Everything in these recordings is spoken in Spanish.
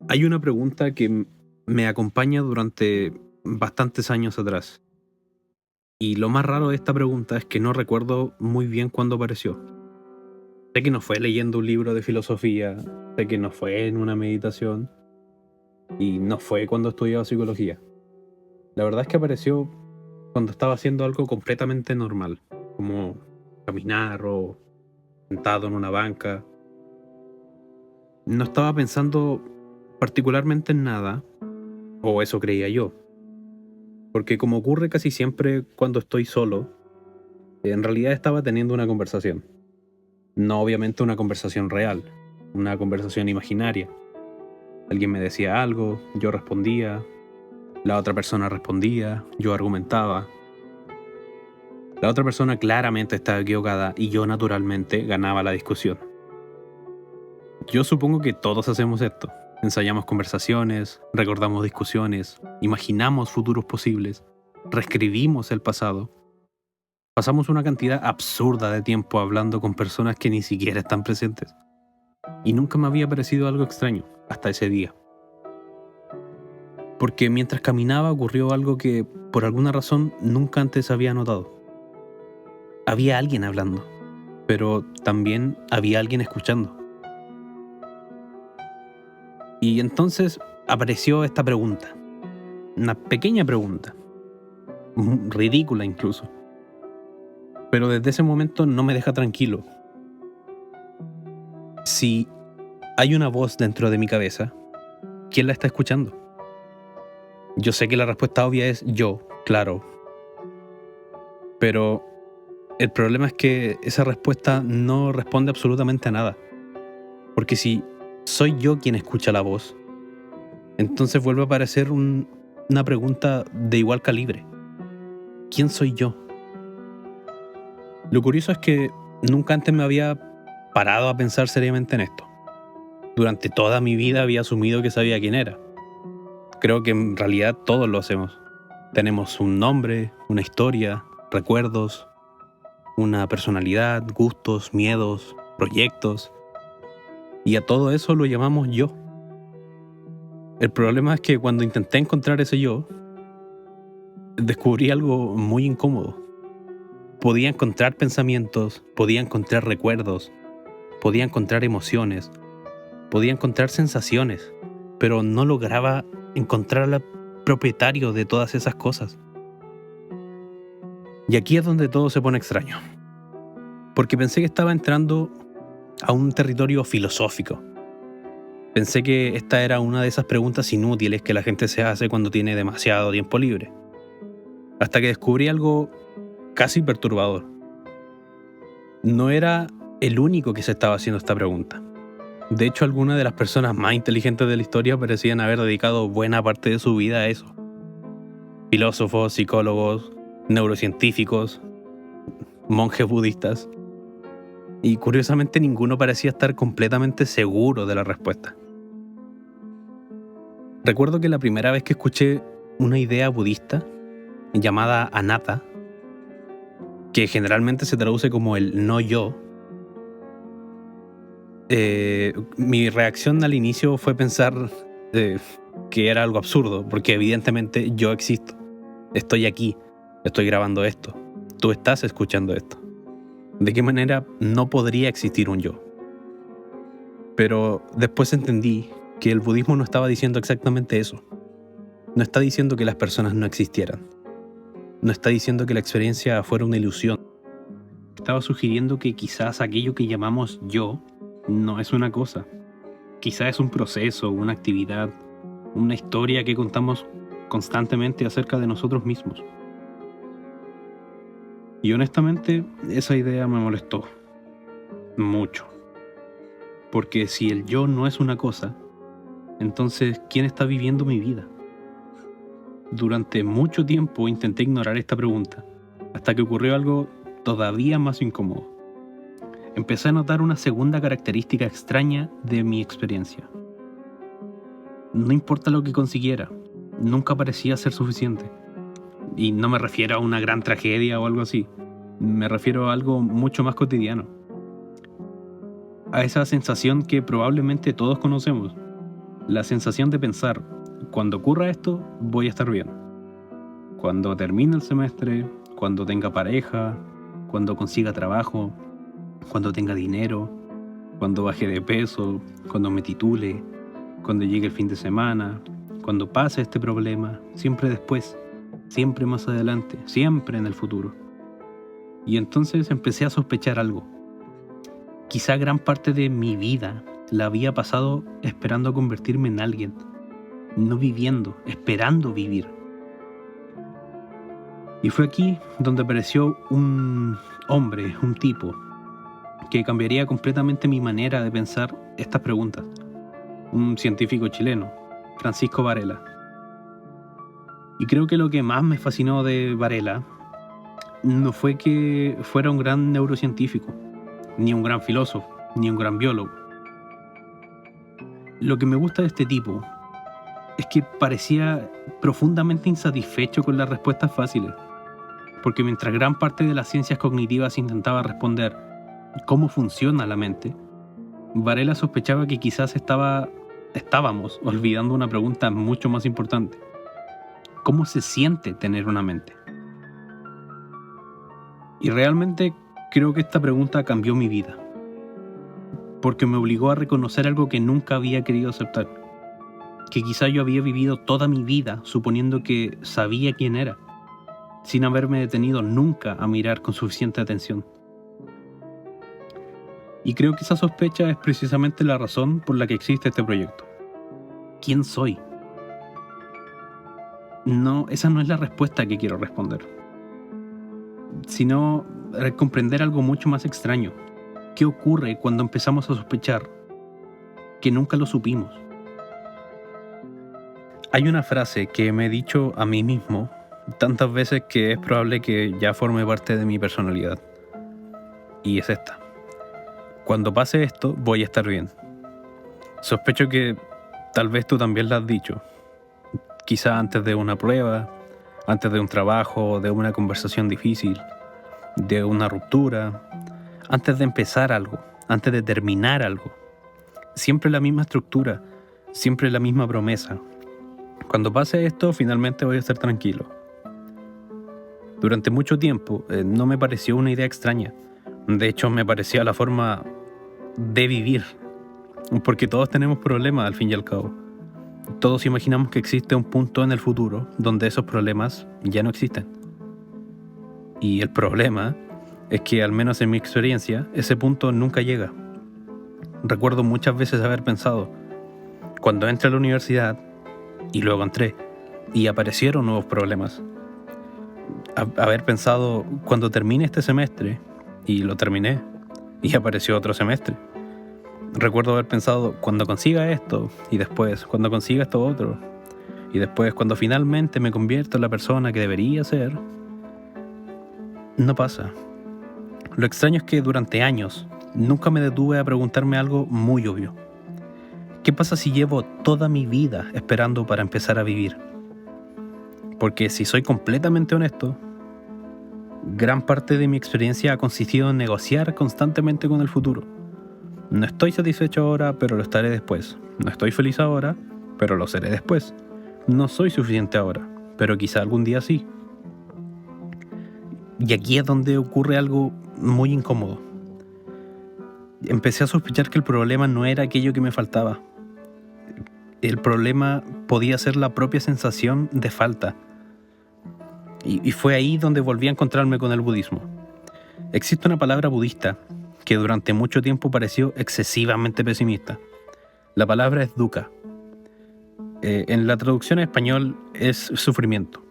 Hay una pregunta que me acompaña durante bastantes años atrás. Y lo más raro de esta pregunta es que no recuerdo muy bien cuándo apareció. Sé que no fue leyendo un libro de filosofía, sé que no fue en una meditación y no fue cuando estudiaba psicología. La verdad es que apareció cuando estaba haciendo algo completamente normal, como caminar o sentado en una banca. No estaba pensando particularmente en nada, o eso creía yo. Porque como ocurre casi siempre cuando estoy solo, en realidad estaba teniendo una conversación. No obviamente una conversación real, una conversación imaginaria. Alguien me decía algo, yo respondía, la otra persona respondía, yo argumentaba. La otra persona claramente estaba equivocada y yo naturalmente ganaba la discusión. Yo supongo que todos hacemos esto. Ensayamos conversaciones, recordamos discusiones, imaginamos futuros posibles, reescribimos el pasado. Pasamos una cantidad absurda de tiempo hablando con personas que ni siquiera están presentes. Y nunca me había parecido algo extraño, hasta ese día. Porque mientras caminaba ocurrió algo que, por alguna razón, nunca antes había notado. Había alguien hablando, pero también había alguien escuchando. Y entonces apareció esta pregunta. Una pequeña pregunta. Ridícula incluso. Pero desde ese momento no me deja tranquilo. Si hay una voz dentro de mi cabeza, ¿quién la está escuchando? Yo sé que la respuesta obvia es yo, claro. Pero el problema es que esa respuesta no responde absolutamente a nada. Porque si soy yo quien escucha la voz, entonces vuelve a aparecer una pregunta de igual calibre. ¿Quién soy yo? Lo curioso es que nunca antes me había parado a pensar seriamente en esto. Durante toda mi vida había asumido que sabía quién era. Creo que en realidad todos lo hacemos. Tenemos un nombre, una historia, recuerdos, una personalidad, gustos, miedos, proyectos. Y a todo eso lo llamamos yo. El problema es que cuando intenté encontrar ese yo, descubrí algo muy incómodo. Podía encontrar pensamientos, podía encontrar recuerdos, podía encontrar emociones, podía encontrar sensaciones, pero no lograba encontrar al propietario de todas esas cosas. Y aquí es donde todo se pone extraño, porque pensé que estaba entrando a un territorio filosófico. Pensé que esta era una de esas preguntas inútiles que la gente se hace cuando tiene demasiado tiempo libre. Hasta que descubrí algo casi perturbador. No era el único que se estaba haciendo esta pregunta. De hecho, algunas de las personas más inteligentes de la historia parecían haber dedicado buena parte de su vida a eso. Filósofos, psicólogos, neurocientíficos, monjes budistas. Y curiosamente ninguno parecía estar completamente seguro de la respuesta. Recuerdo que la primera vez que escuché una idea budista llamada anatta, que generalmente se traduce como el no yo, mi reacción al inicio fue pensar que era algo absurdo, porque evidentemente yo existo, estoy aquí, estoy grabando esto, tú estás escuchando esto. ¿De qué manera no podría existir un yo? Pero después entendí que el budismo no estaba diciendo exactamente eso. No está diciendo que las personas no existieran. No está diciendo que la experiencia fuera una ilusión. Estaba sugiriendo que quizás aquello que llamamos yo no es una cosa. Quizás es un proceso, una actividad, una historia que contamos constantemente acerca de nosotros mismos. Y honestamente, esa idea me molestó mucho. Porque si el yo no es una cosa, entonces, ¿quién está viviendo mi vida? Durante mucho tiempo intenté ignorar esta pregunta, hasta que ocurrió algo todavía más incómodo. Empecé a notar una segunda característica extraña de mi experiencia. No importa lo que consiguiera, nunca parecía ser suficiente. Y no me refiero a una gran tragedia o algo así. Me refiero a algo mucho más cotidiano. A esa sensación que probablemente todos conocemos. La sensación de pensar, cuando ocurra esto, voy a estar bien. Cuando termine el semestre, cuando tenga pareja, cuando consiga trabajo, cuando tenga dinero, cuando baje de peso, cuando me titule, cuando llegue el fin de semana, cuando pase este problema, siempre después, siempre más adelante, siempre en el futuro. Y entonces empecé a sospechar algo. Quizá gran parte de mi vida la había pasado esperando convertirme en alguien, no viviendo, esperando vivir. Y fue aquí donde apareció un hombre, un tipo, que cambiaría completamente mi manera de pensar estas preguntas. Un científico chileno, Francisco Varela. Y creo que lo que más me fascinó de Varela no fue que fuera un gran neurocientífico, ni un gran filósofo, ni un gran biólogo. Lo que me gusta de este tipo es que parecía profundamente insatisfecho con las respuestas fáciles, porque mientras gran parte de las ciencias cognitivas intentaba responder cómo funciona la mente, Varela sospechaba que quizás estábamos olvidando una pregunta mucho más importante. ¿Cómo se siente tener una mente? Y realmente creo que esta pregunta cambió mi vida, porque me obligó a reconocer algo que nunca había querido aceptar, que quizá yo había vivido toda mi vida suponiendo que sabía quién era, sin haberme detenido nunca a mirar con suficiente atención. Y creo que esa sospecha es precisamente la razón por la que existe este proyecto. ¿Quién soy? No, esa no es la respuesta que quiero responder, sino comprender algo mucho más extraño. ¿Qué ocurre cuando empezamos a sospechar que nunca lo supimos? Hay una frase que me he dicho a mí mismo tantas veces que es probable que ya forme parte de mi personalidad. Y es esta. Cuando pase esto, voy a estar bien. Sospecho que tal vez tú también la has dicho. Quizá antes de una prueba, antes de un trabajo, de una conversación difícil, de una ruptura, antes de empezar algo, antes de terminar algo. Siempre la misma estructura, siempre la misma promesa. Cuando pase esto, finalmente voy a estar tranquilo. Durante mucho tiempo no me pareció una idea extraña. De hecho, me parecía la forma de vivir. Porque todos tenemos problemas al fin y al cabo. Todos imaginamos que existe un punto en el futuro donde esos problemas ya no existen. Y el problema es que, al menos en mi experiencia, ese punto nunca llega. Recuerdo muchas veces haber pensado, cuando entré a la universidad, y luego entré, y aparecieron nuevos problemas. Haber pensado, cuando termine este semestre, y lo terminé, y apareció otro semestre. Recuerdo haber pensado, cuando consiga esto, y después, cuando consiga esto otro, y después, cuando finalmente me convierto en la persona que debería ser. No pasa. Lo extraño es que durante años nunca me detuve a preguntarme algo muy obvio. ¿Qué pasa si llevo toda mi vida esperando para empezar a vivir? Porque si soy completamente honesto, gran parte de mi experiencia ha consistido en negociar constantemente con el futuro. No estoy satisfecho ahora, pero lo estaré después. No estoy feliz ahora, pero lo seré después. No soy suficiente ahora, pero quizá algún día sí. Y aquí es donde ocurre algo muy incómodo. Empecé a sospechar que el problema no era aquello que me faltaba. El problema podía ser la propia sensación de falta. Y fue ahí donde volví a encontrarme con el budismo. Existe una palabra budista que durante mucho tiempo pareció excesivamente pesimista. La palabra es dukkha. En la traducción en español es sufrimiento.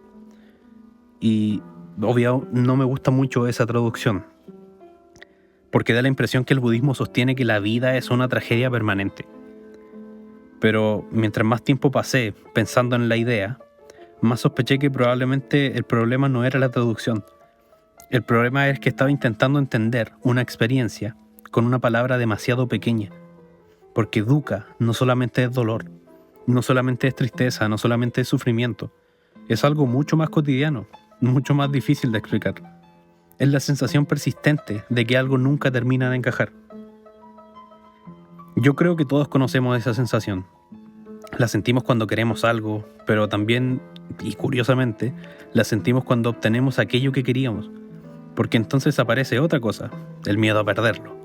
Y obvio no me gusta mucho esa traducción, porque da la impresión que el budismo sostiene que la vida es una tragedia permanente. Pero mientras más tiempo pasé pensando en la idea, más sospeché que probablemente el problema no era la traducción. El problema es que estaba intentando entender una experiencia con una palabra demasiado pequeña. Porque dukkha no solamente es dolor, no solamente es tristeza, no solamente es sufrimiento. Es algo mucho más cotidiano, mucho más difícil de explicar. Es la sensación persistente de que algo nunca termina de encajar. Yo creo que todos conocemos esa sensación. La sentimos cuando queremos algo, pero también, y curiosamente, la sentimos cuando obtenemos aquello que queríamos, porque entonces aparece otra cosa, el miedo a perderlo,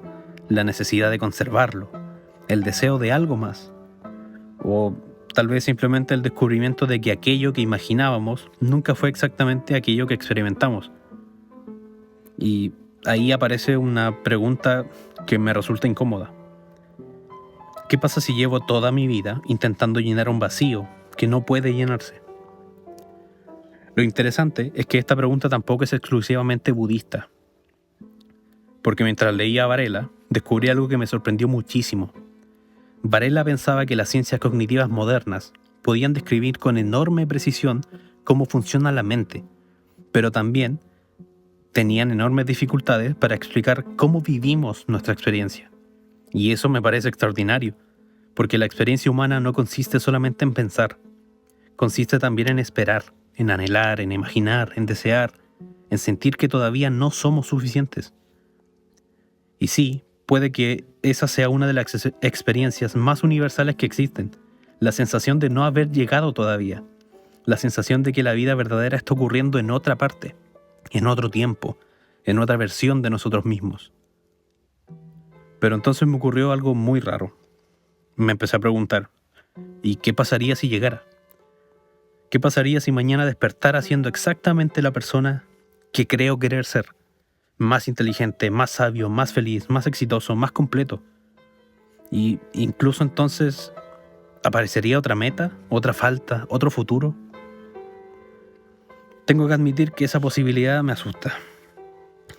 la necesidad de conservarlo, el deseo de algo más, o tal vez simplemente el descubrimiento de que aquello que imaginábamos nunca fue exactamente aquello que experimentamos. Y ahí aparece una pregunta que me resulta incómoda. ¿Qué pasa si llevo toda mi vida intentando llenar un vacío que no puede llenarse? Lo interesante es que esta pregunta tampoco es exclusivamente budista, porque mientras leía a Varela, descubrí algo que me sorprendió muchísimo. Varela pensaba que las ciencias cognitivas modernas podían describir con enorme precisión cómo funciona la mente, pero también tenían enormes dificultades para explicar cómo vivimos nuestra experiencia. Y eso me parece extraordinario, porque la experiencia humana no consiste solamente en pensar, consiste también en esperar, en anhelar, en imaginar, en desear, en sentir que todavía no somos suficientes. Y sí, puede que esa sea una de las experiencias más universales que existen, la sensación de no haber llegado todavía, la sensación de que la vida verdadera está ocurriendo en otra parte, en otro tiempo, en otra versión de nosotros mismos. Pero entonces me ocurrió algo muy raro. Me empecé a preguntar, ¿y qué pasaría si llegara? ¿Qué pasaría si mañana despertara siendo exactamente la persona que creo querer ser? Más inteligente, más sabio, más feliz, más exitoso, más completo. Y incluso entonces, ¿aparecería otra meta, otra falta, otro futuro? Tengo que admitir que esa posibilidad me asusta,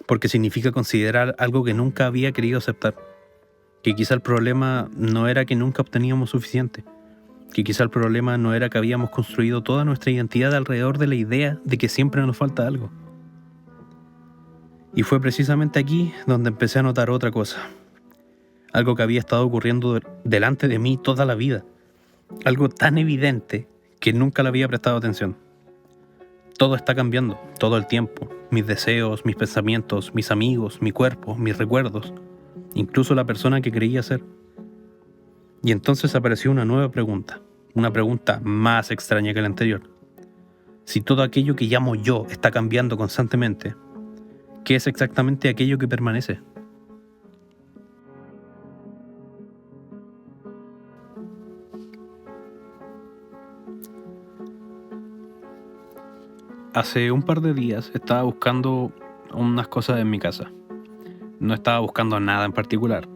porque significa considerar algo que nunca había querido aceptar. Que quizá el problema no era que nunca obteníamos suficiente, que quizá el problema no era que habíamos construido toda nuestra identidad alrededor de la idea de que siempre nos falta algo. Y fue precisamente aquí donde empecé a notar otra cosa, algo que había estado ocurriendo delante de mí toda la vida, algo tan evidente que nunca le había prestado atención. Todo está cambiando, todo el tiempo, mis deseos, mis pensamientos, mis amigos, mi cuerpo, mis recuerdos, incluso la persona que creía ser. Y entonces apareció una nueva pregunta, una pregunta más extraña que la anterior. Si todo aquello que llamo yo está cambiando constantemente, ¿qué es exactamente aquello que permanece? Hace un par de días estaba buscando unas cosas en mi casa. No estaba buscando nada en particular.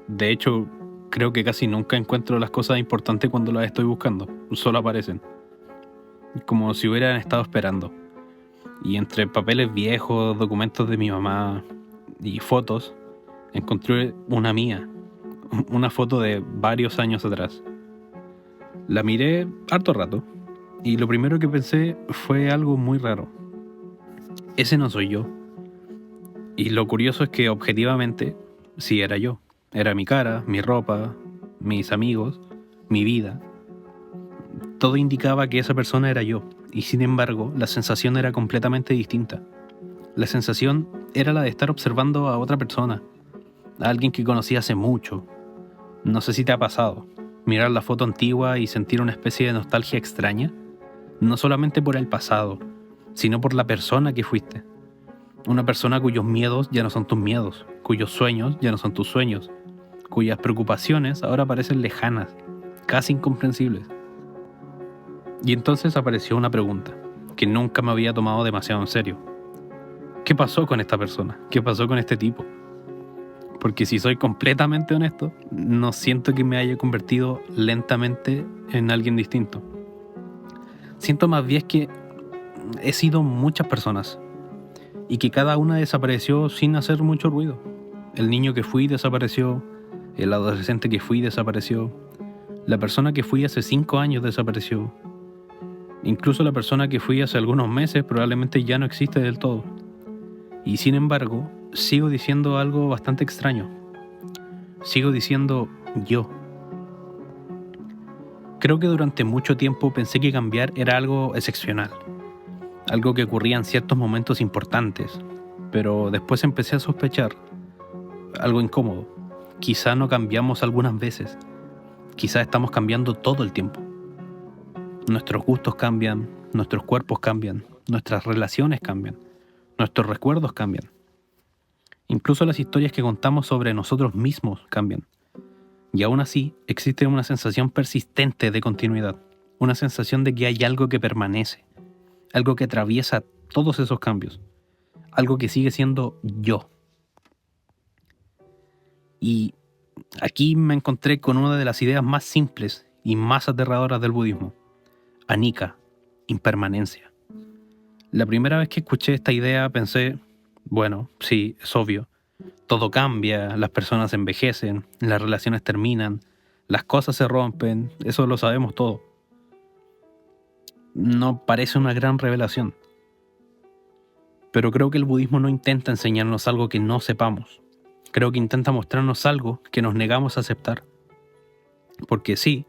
De hecho, creo que casi nunca encuentro las cosas importantes cuando las estoy buscando. Solo aparecen. Como si hubieran estado esperando. Y entre papeles viejos, documentos de mi mamá y fotos, encontré una mía. Una foto de varios años atrás. La miré harto rato. Y lo primero que pensé fue algo muy raro. Ese no soy yo. Y lo curioso es que objetivamente sí era yo. Era mi cara, mi ropa, mis amigos, mi vida. Todo indicaba que esa persona era yo. Y sin embargo, la sensación era completamente distinta. La sensación era la de estar observando a otra persona. A alguien que conocí hace mucho. No sé si te ha pasado. Mirar la foto antigua y sentir una especie de nostalgia extraña. No solamente por el pasado, sino por la persona que fuiste. Una persona cuyos miedos ya no son tus miedos, cuyos sueños ya no son tus sueños, cuyas preocupaciones ahora parecen lejanas, casi incomprensibles. Y entonces apareció una pregunta, que nunca me había tomado demasiado en serio. ¿Qué pasó con esta persona? ¿Qué pasó con este tipo? Porque si soy completamente honesto, no siento que me haya convertido lentamente en alguien distinto. Siento más bien que he sido muchas personas y que cada una desapareció sin hacer mucho ruido. El niño que fui desapareció, el adolescente que fui desapareció, la persona que fui hace 5 años desapareció, incluso la persona que fui hace algunos meses probablemente ya no existe del todo. Y sin embargo, sigo diciendo algo bastante extraño. Sigo diciendo yo. Creo que durante mucho tiempo pensé que cambiar era algo excepcional, algo que ocurría en ciertos momentos importantes, pero después empecé a sospechar algo incómodo. Quizá no cambiamos algunas veces, quizás estamos cambiando todo el tiempo. Nuestros gustos cambian, nuestros cuerpos cambian, nuestras relaciones cambian, nuestros recuerdos cambian. Incluso las historias que contamos sobre nosotros mismos cambian. Y aún así existe una sensación persistente de continuidad, una sensación de que hay algo que permanece, algo que atraviesa todos esos cambios, algo que sigue siendo yo. Y aquí me encontré con una de las ideas más simples y más aterradoras del budismo: anicca, impermanencia. La primera vez que escuché esta idea pensé, bueno, sí, es obvio. Todo cambia, las personas envejecen, las relaciones terminan, las cosas se rompen, eso lo sabemos todo. No parece una gran revelación. Pero creo que el budismo no intenta enseñarnos algo que no sepamos. Creo que intenta mostrarnos algo que nos negamos a aceptar. Porque si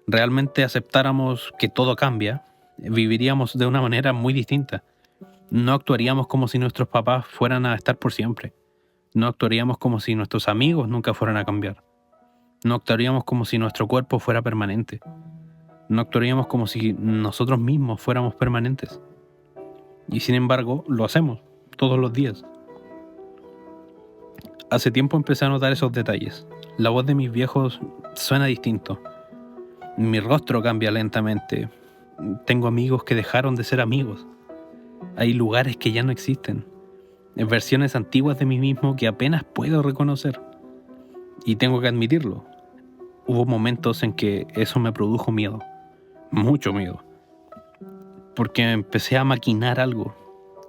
realmente aceptáramos que todo cambia, viviríamos de una manera muy distinta. No actuaríamos como si nuestros papás fueran a estar por siempre. No actuaríamos como si nuestros amigos nunca fueran a cambiar. No actuaríamos como si nuestro cuerpo fuera permanente. No actuaríamos como si nosotros mismos fuéramos permanentes. Y sin embargo, lo hacemos todos los días. Hace tiempo empecé a notar esos detalles. La voz de mis viejos suena distinto. Mi rostro cambia lentamente. Tengo amigos que dejaron de ser amigos. Hay lugares que ya no existen. Versiones antiguas de mí mismo que apenas puedo reconocer. Y tengo que admitirlo. Hubo momentos en que eso me produjo miedo. Mucho miedo. Porque empecé a maquinar algo.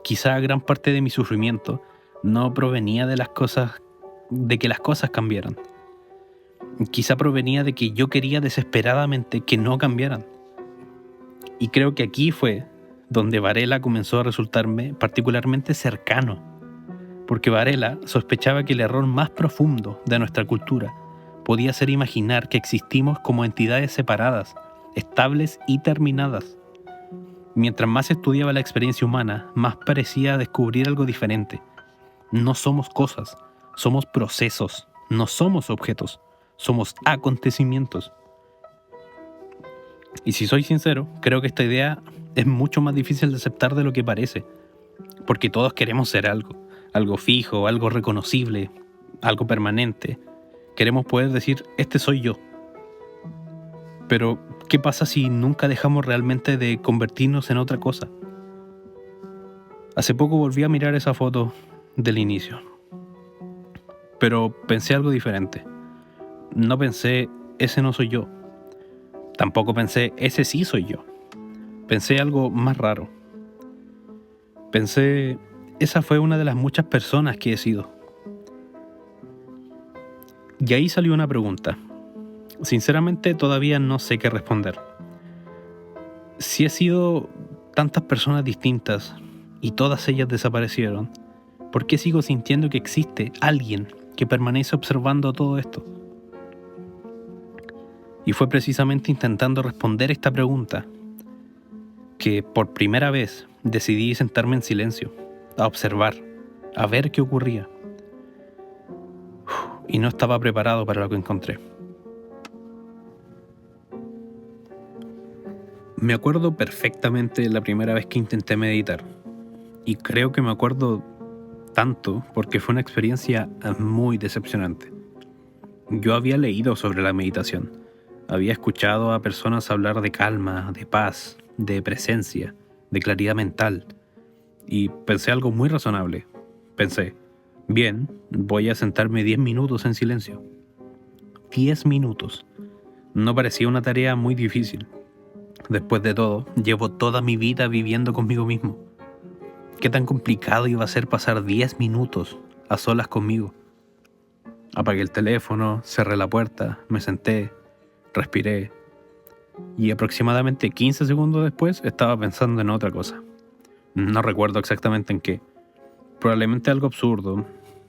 Quizá gran parte de mi sufrimiento no provenía de que las cosas cambiaran. Quizá provenía de que yo quería desesperadamente que no cambiaran. Y creo que aquí fue donde Varela comenzó a resultarme particularmente cercano. Porque Varela sospechaba que el error más profundo de nuestra cultura podía ser imaginar que existimos como entidades separadas, estables y terminadas. Mientras más estudiaba la experiencia humana, más parecía descubrir algo diferente. No somos cosas, somos procesos, no somos objetos, somos acontecimientos. Y si soy sincero, creo que esta idea es mucho más difícil de aceptar de lo que parece, porque todos queremos ser algo fijo, algo reconocible, algo permanente. Queremos poder decir, este soy yo. Pero, ¿qué pasa si nunca dejamos realmente de convertirnos en otra cosa? Hace poco volví a mirar esa foto del inicio, pero pensé algo diferente. No pensé, ese no soy yo. Tampoco pensé, ese sí soy yo. Pensé algo más raro. Pensé, esa fue una de las muchas personas que he sido. Y ahí salió una pregunta. Sinceramente todavía no sé qué responder. Si he sido tantas personas distintas y todas ellas desaparecieron, ¿por qué sigo sintiendo que existe alguien que permanece observando todo esto? Y fue precisamente intentando responder esta pregunta que por primera vez decidí sentarme en silencio, a observar, a ver qué ocurría. Y no estaba preparado para lo que encontré. Me acuerdo perfectamente la primera vez que intenté meditar. Y creo que me acuerdo tanto porque fue una experiencia muy decepcionante. Yo había leído sobre la meditación. Había escuchado a personas hablar de calma, de paz, de presencia, de claridad mental. Y pensé algo muy razonable. Pensé, bien, voy a sentarme 10 minutos en silencio. 10 minutos. No parecía una tarea muy difícil. Después de todo, llevo toda mi vida viviendo conmigo mismo. ¿Qué tan complicado iba a ser pasar 10 minutos a solas conmigo? Apagué el teléfono, cerré la puerta, me senté, respiré. Y aproximadamente 15 segundos después estaba pensando en otra cosa. No recuerdo exactamente en qué. Probablemente algo absurdo.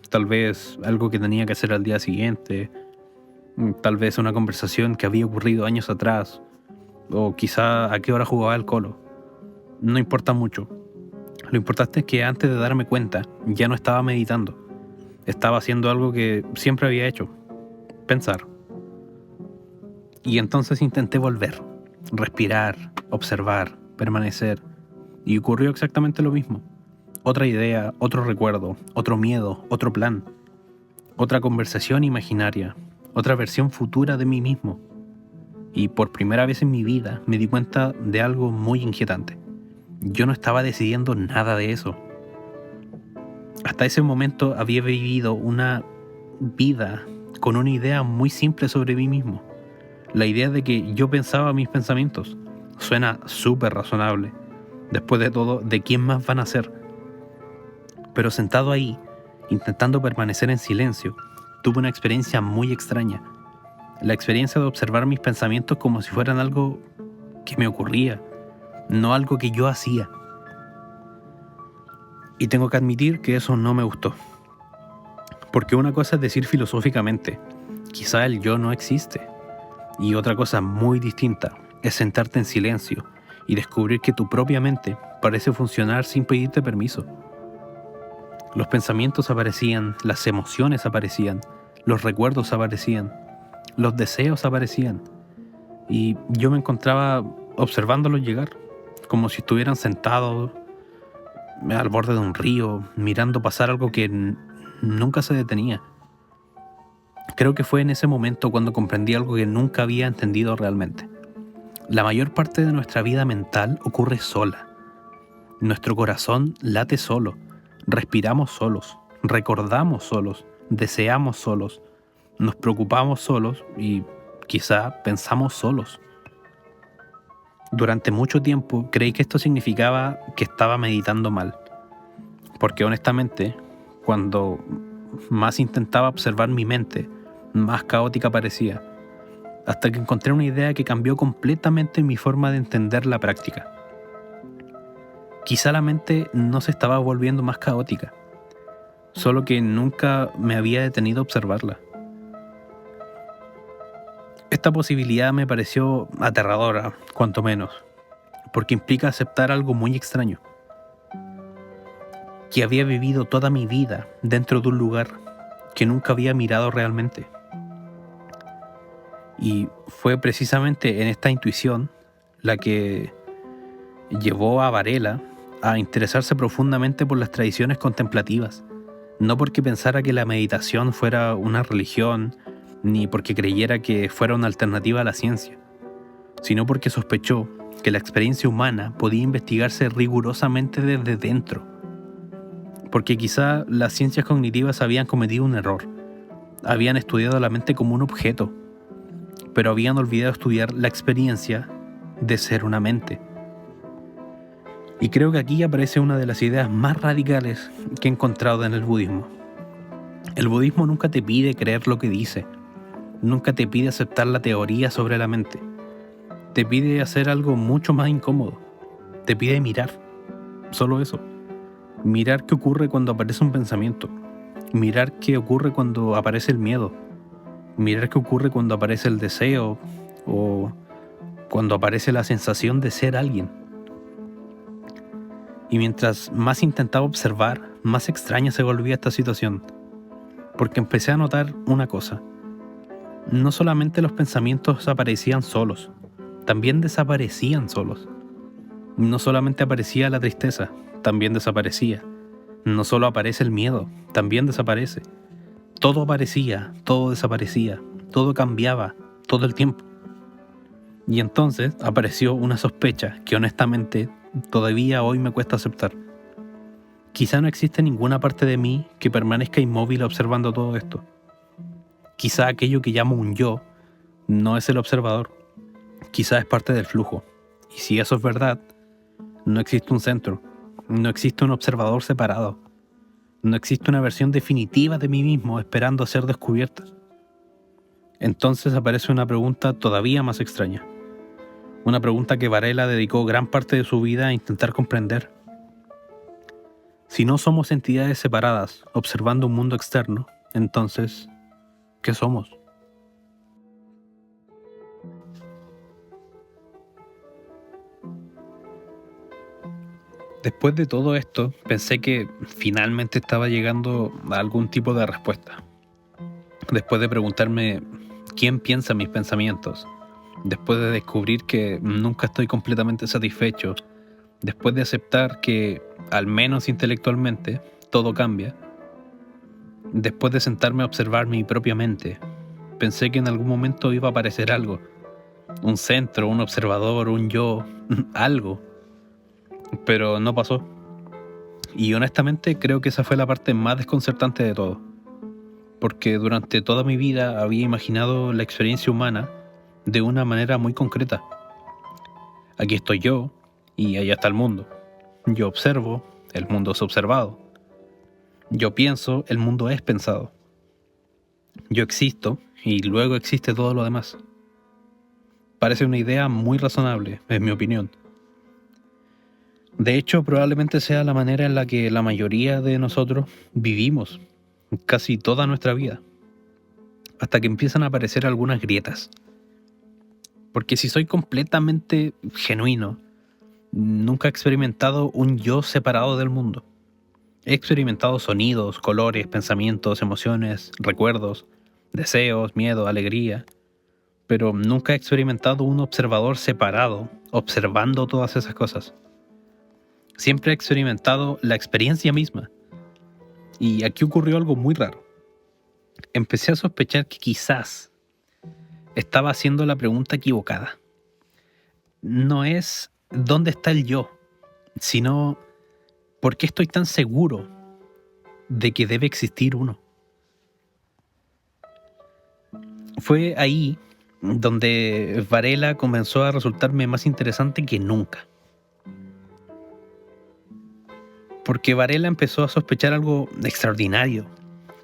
Tal vez algo que tenía que hacer al día siguiente. Tal vez una conversación que había ocurrido años atrás. O quizá a qué hora jugaba el Colo. No importa mucho. Lo importante es que antes de darme cuenta, ya no estaba meditando. Estaba haciendo algo que siempre había hecho. Pensar. Y entonces intenté volver, respirar, observar, permanecer. Y ocurrió exactamente lo mismo. Otra idea, otro recuerdo, otro miedo, otro plan. Otra conversación imaginaria, otra versión futura de mí mismo. Y por primera vez en mi vida me di cuenta de algo muy inquietante. Yo no estaba decidiendo nada de eso. Hasta ese momento había vivido una vida con una idea muy simple sobre mí mismo. La idea de que yo pensaba mis pensamientos. Suena súper razonable. Después de todo, ¿de quién más van a ser? Pero sentado ahí, intentando permanecer en silencio, tuve una experiencia muy extraña. La experiencia de observar mis pensamientos como si fueran algo que me ocurría, no algo que yo hacía. Y tengo que admitir que eso no me gustó. Porque una cosa es decir filosóficamente, quizá el yo no existe. Y otra cosa muy distinta es sentarte en silencio y descubrir que tu propia mente parece funcionar sin pedirte permiso. Los pensamientos aparecían, las emociones aparecían, los recuerdos aparecían, los deseos aparecían. Y yo me encontraba observándolos llegar, como si estuvieran sentados al borde de un río, mirando pasar algo que nunca se detenía. Creo que fue en ese momento cuando comprendí algo que nunca había entendido realmente. La mayor parte de nuestra vida mental ocurre sola. Nuestro corazón late solo, respiramos solos, recordamos solos, deseamos solos, nos preocupamos solos y quizá pensamos solos. Durante mucho tiempo creí que esto significaba que estaba meditando mal, porque honestamente, cuando más intentaba observar mi mente, más caótica parecía, hasta que encontré una idea que cambió completamente mi forma de entender la práctica. Quizá la mente no se estaba volviendo más caótica, solo que nunca me había detenido a observarla. Esta posibilidad me pareció aterradora, cuanto menos, porque implica aceptar algo muy extraño. Que había vivido toda mi vida dentro de un lugar que nunca había mirado realmente. Y fue precisamente en esta intuición la que llevó a Varela a interesarse profundamente por las tradiciones contemplativas, no porque pensara que la meditación fuera una religión, ni porque creyera que fuera una alternativa a la ciencia, sino porque sospechó que la experiencia humana podía investigarse rigurosamente desde dentro, porque quizá las ciencias cognitivas habían cometido un error, habían estudiado la mente como un objeto, pero habían olvidado estudiar la experiencia de ser una mente. Y creo que aquí aparece una de las ideas más radicales que he encontrado en el budismo. El budismo nunca te pide creer lo que dice, nunca te pide aceptar la teoría sobre la mente. Te pide hacer algo mucho más incómodo. Te pide mirar. Solo eso. Mirar qué ocurre cuando aparece un pensamiento. Mirar qué ocurre cuando aparece el miedo. Mirar qué ocurre cuando aparece el deseo o cuando aparece la sensación de ser alguien. Y mientras más intentaba observar, más extraña se volvía esta situación. Porque empecé a notar una cosa. No solamente los pensamientos aparecían solos, también desaparecían solos. No solamente aparecía la tristeza, también desaparecía. No solo aparece el miedo, también desaparece. Todo aparecía, todo desaparecía, todo cambiaba, todo el tiempo. Y entonces apareció una sospecha que honestamente todavía hoy me cuesta aceptar. Quizá no existe ninguna parte de mí que permanezca inmóvil observando todo esto. Quizá aquello que llamo un yo no es el observador. Quizá es parte del flujo. Y si eso es verdad, no existe un centro, no existe un observador separado, no existe una versión definitiva de mí mismo esperando a ser descubierta. Entonces aparece una pregunta todavía más extraña. Una pregunta que Varela dedicó gran parte de su vida a intentar comprender. Si no somos entidades separadas observando un mundo externo, entonces, ¿qué somos? Después de todo esto, pensé que finalmente estaba llegando a algún tipo de respuesta. Después de preguntarme quién piensa mis pensamientos, después de descubrir que nunca estoy completamente satisfecho, después de aceptar que, al menos intelectualmente, todo cambia, después de sentarme a observar mi propia mente, pensé que en algún momento iba a aparecer algo, un centro, un observador, un yo, algo, pero no pasó. Y honestamente creo que esa fue la parte más desconcertante de todo, porque durante toda mi vida había imaginado la experiencia humana de una manera muy concreta. Aquí estoy yo y allá está el mundo. Yo observo, el mundo es observado. Yo pienso, el mundo es pensado. Yo existo y luego existe todo lo demás. Parece una idea muy razonable, en mi opinión. De hecho, probablemente sea la manera en la que la mayoría de nosotros vivimos casi toda nuestra vida, hasta que empiezan a aparecer algunas grietas. Porque si soy completamente genuino, nunca he experimentado un yo separado del mundo. He experimentado sonidos, colores, pensamientos, emociones, recuerdos, deseos, miedo, alegría, pero nunca he experimentado un observador separado, observando todas esas cosas. Siempre he experimentado la experiencia misma. Y aquí ocurrió algo muy raro. Empecé a sospechar que quizás estaba haciendo la pregunta equivocada. No es ¿dónde está el yo?, sino ¿por qué estoy tan seguro de que debe existir uno? Fue ahí donde Varela comenzó a resultarme más interesante que nunca. Porque Varela empezó a sospechar algo extraordinario,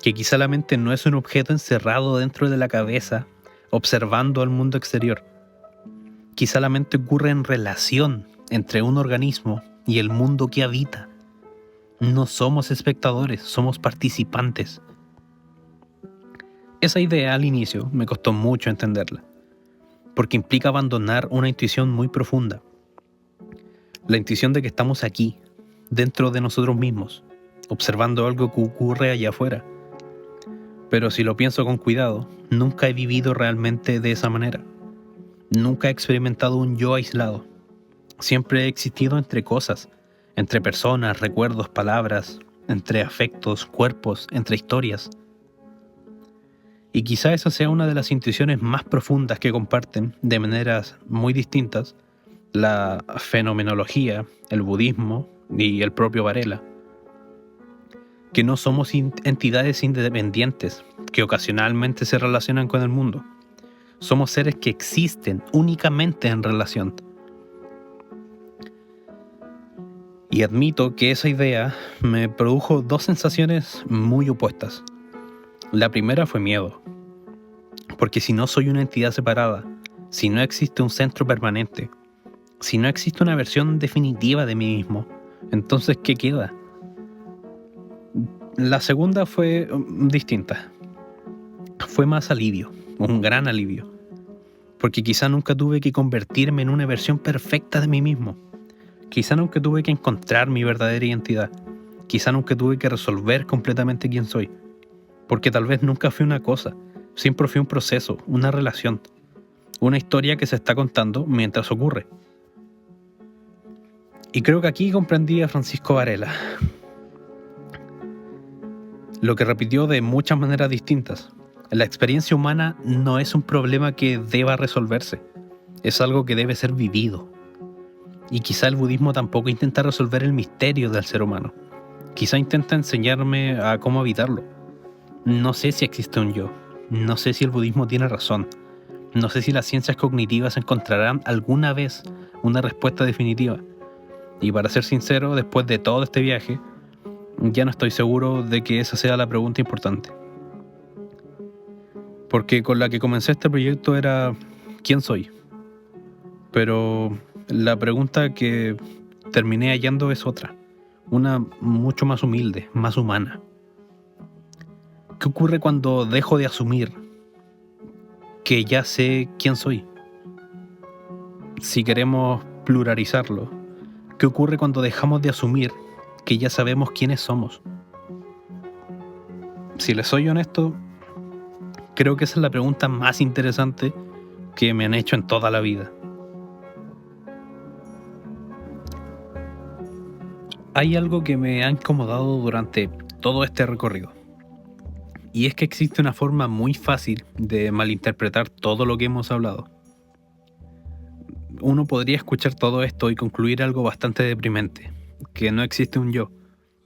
que quizá la mente no es un objeto encerrado dentro de la cabeza, observando al mundo exterior. Quizá la mente ocurre en relación entre un organismo y el mundo que habita. No somos espectadores, somos participantes. Esa idea al inicio me costó mucho entenderla, porque implica abandonar una intuición muy profunda. La intuición de que estamos aquí, dentro de nosotros mismos, observando algo que ocurre allá afuera. Pero si lo pienso con cuidado, nunca he vivido realmente de esa manera. Nunca he experimentado un yo aislado. Siempre he existido entre cosas, entre personas, recuerdos, palabras, entre afectos, cuerpos, entre historias. Y quizá esa sea una de las intuiciones más profundas que comparten, de maneras muy distintas, la fenomenología, el budismo y el propio Varela. Que no somos entidades independientes que ocasionalmente se relacionan con el mundo. Somos seres que existen únicamente en relación. Y admito que esa idea me produjo dos sensaciones muy opuestas. La primera fue miedo, porque si no soy una entidad separada, si no existe un centro permanente, si no existe una versión definitiva de mí mismo, entonces ¿qué queda? La segunda fue distinta. Fue más alivio, un gran alivio, porque quizá nunca tuve que convertirme en una versión perfecta de mí mismo. Quizá nunca tuve que encontrar mi verdadera identidad. Quizá nunca tuve que resolver completamente quién soy. Porque tal vez nunca fui una cosa, siempre fui un proceso, una relación, una historia que se está contando mientras ocurre. Y creo que aquí comprendí a Francisco Varela. Lo que repitió de muchas maneras distintas. La experiencia humana no es un problema que deba resolverse, es algo que debe ser vivido. Y quizá el budismo tampoco intenta resolver el misterio del ser humano. Quizá intenta enseñarme a cómo habitarlo. No sé si existe un yo. No sé si el budismo tiene razón. No sé si las ciencias cognitivas encontrarán alguna vez una respuesta definitiva. Y para ser sincero, después de todo este viaje, ya no estoy seguro de que esa sea la pregunta importante. Porque con la que comencé este proyecto era ¿quién soy? Pero la pregunta que terminé hallando es otra, una mucho más humilde, más humana. ¿Qué ocurre cuando dejo de asumir que ya sé quién soy? Si queremos pluralizarlo, ¿qué ocurre cuando dejamos de asumir que ya sabemos quiénes somos? Si les soy honesto, creo que esa es la pregunta más interesante que me han hecho en toda la vida. Hay algo que me ha incomodado durante todo este recorrido. Y es que existe una forma muy fácil de malinterpretar todo lo que hemos hablado. Uno podría escuchar todo esto y concluir algo bastante deprimente, que no existe un yo,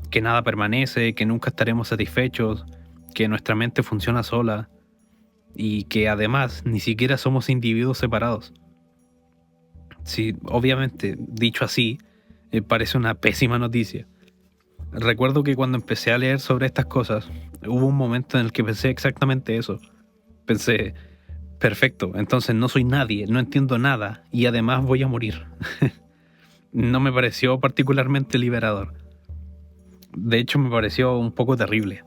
que nada permanece, que nunca estaremos satisfechos, que nuestra mente funciona sola y que además ni siquiera somos individuos separados. Sí, obviamente, dicho así, parece una pésima noticia. Recuerdo que cuando empecé a leer sobre estas cosas, hubo un momento en el que pensé exactamente eso. Pensé, perfecto, entonces no soy nadie, no entiendo nada y además voy a morir. No me pareció particularmente liberador. De hecho, me pareció un poco terrible.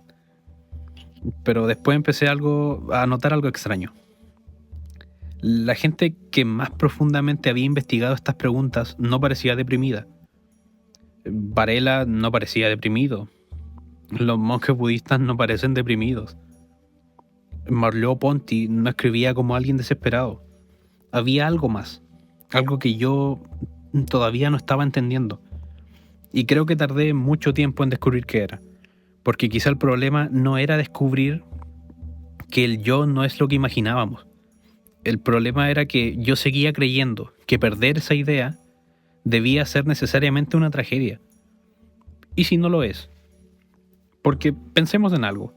Pero después empecé a notar algo extraño. La gente que más profundamente había investigado estas preguntas no parecía deprimida. Varela no parecía deprimido. Los monjes budistas no parecen deprimidos. Merleau-Ponty no escribía como alguien desesperado. Había algo más, algo que yo todavía no estaba entendiendo. Y creo que tardé mucho tiempo en descubrir qué era. Porque quizá el problema no era descubrir que el yo no es lo que imaginábamos. El problema era que yo seguía creyendo que perder esa idea debía ser necesariamente una tragedia. ¿Y si no lo es? Porque pensemos en algo.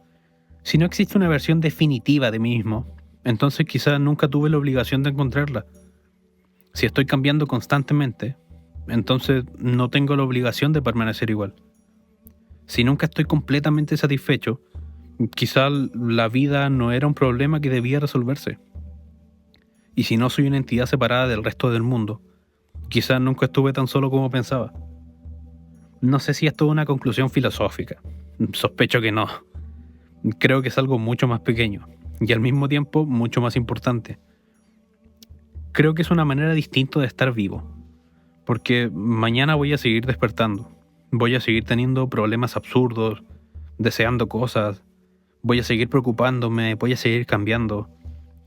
Si no existe una versión definitiva de mí mismo, entonces quizá nunca tuve la obligación de encontrarla. Si estoy cambiando constantemente, entonces no tengo la obligación de permanecer igual. Si nunca estoy completamente satisfecho, quizá la vida no era un problema que debía resolverse. Y si no soy una entidad separada del resto del mundo, quizá nunca estuve tan solo como pensaba. No sé si esto es una conclusión filosófica. Sospecho que no. Creo que es algo mucho más pequeño y al mismo tiempo mucho más importante. Creo que es una manera distinta de estar vivo, porque mañana voy a seguir despertando, voy a seguir teniendo problemas absurdos, deseando cosas, voy a seguir preocupándome, voy a seguir cambiando,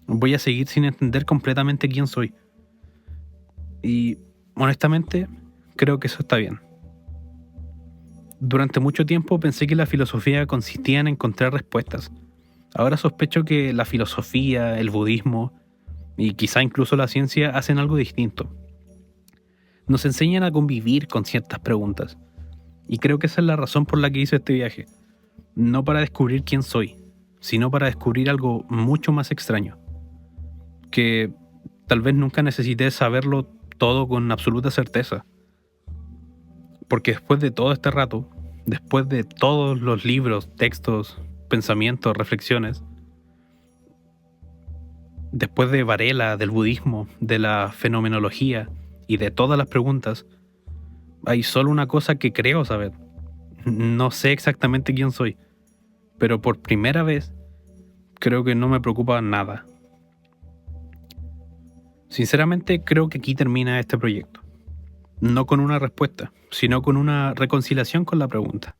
voy a seguir sin entender completamente quién soy. Y honestamente, creo que eso está bien. Durante mucho tiempo pensé que la filosofía consistía en encontrar respuestas. Ahora sospecho que la filosofía, el budismo y quizá incluso la ciencia hacen algo distinto. Nos enseñan a convivir con ciertas preguntas. Y creo que esa es la razón por la que hice este viaje. No para descubrir quién soy, sino para descubrir algo mucho más extraño. Que tal vez nunca necesité saberlo todo con absoluta certeza. Porque después de todo este rato, después de todos los libros, textos, pensamientos, reflexiones, después de Varela, del budismo, de la fenomenología y de todas las preguntas, hay solo una cosa que creo saber. No sé exactamente quién soy, pero por primera vez creo que no me preocupa nada. Sinceramente creo que aquí termina este proyecto. No con una respuesta, sino con una reconciliación con la pregunta.